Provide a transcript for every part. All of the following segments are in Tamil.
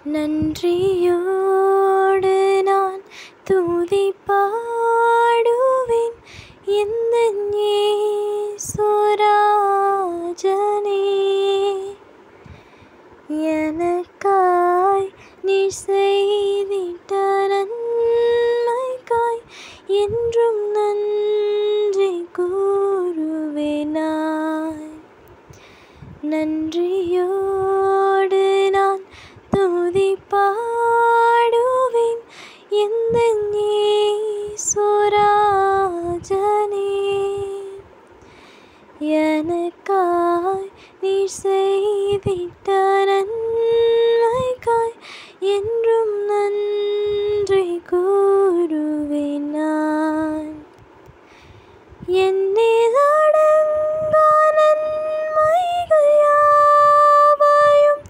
நன்றியோடு நான் துதி பாடுவேன் எந்தன் இயேசுராஜனே. எனக்காய் நீர் செய்திட்ட நன்மைக்காய் என்றும் நன்றி கூறுவேன் நான். நன்றியோடு நான் துதி பாடுவேன் எந்தன் இயேசுராஜனே. எனக்காய் நீர் செய்திட்ட நன்மைக்காய் என்றும் நன்றி கூறுவேன் நான். எண்ணிலடங்கா நன்மைகள் யாவையும்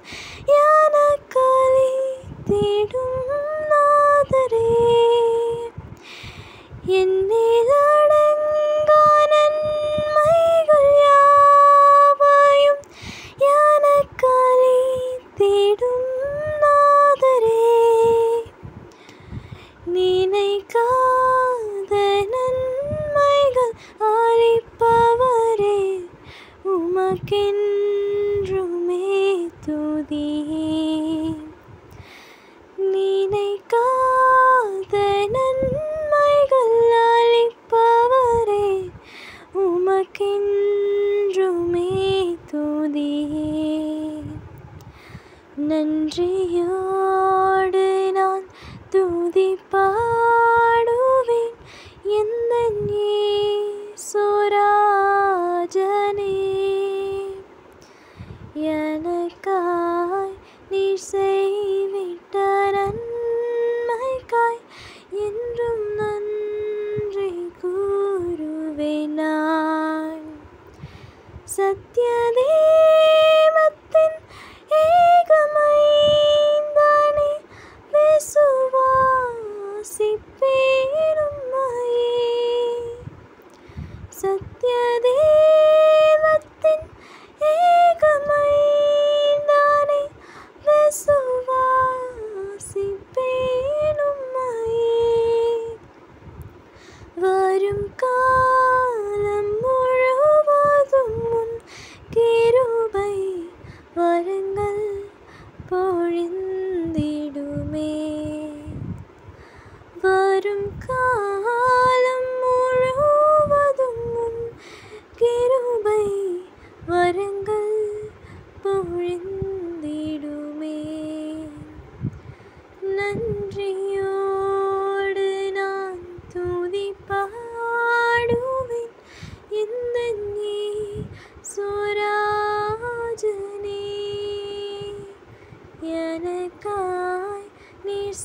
எனக்களித்திடும் நாதரே. எண்ணிலடங்கா நன்மைகள் யாவையும் எனக்களித்திடும் நாதரே. நினைக்காத நன்மைகள் அளிப்பவரே, உமக்கென்றுமே துதியே. நினைக்காத நன்மைகள் அளிப்பவரே, உமக்கென்றுமே துதியே. நன்றியோடு நான் துதி பாடுவேன் எந்தன் இயேசுராஜனே. எனக்காய் நீர் செய்திட்ட நன்மைக்காய் என்றும் நன்றி கூறுவேன் நான். சத்யதேவத்தின் ஏகமைந்தனே விசுவாசிப்பேன் உம்மையே. சத்யதேவத்தின் ஏகமைந்தனே விசுவாசிப்பேன் உம்மையே. வரும் காலம் முழுவதும் உன் கிருபை வரங்கள் பொழிந்திடுமே. வரும் காலம் முழுவதும் உன் கிருபை வரங்கள் பொழிந்திடுமே. நன்றியோடு நான் துதி பாடுவேன் எந்தன் இயேசுராஜனே. எனக்காய் நீர்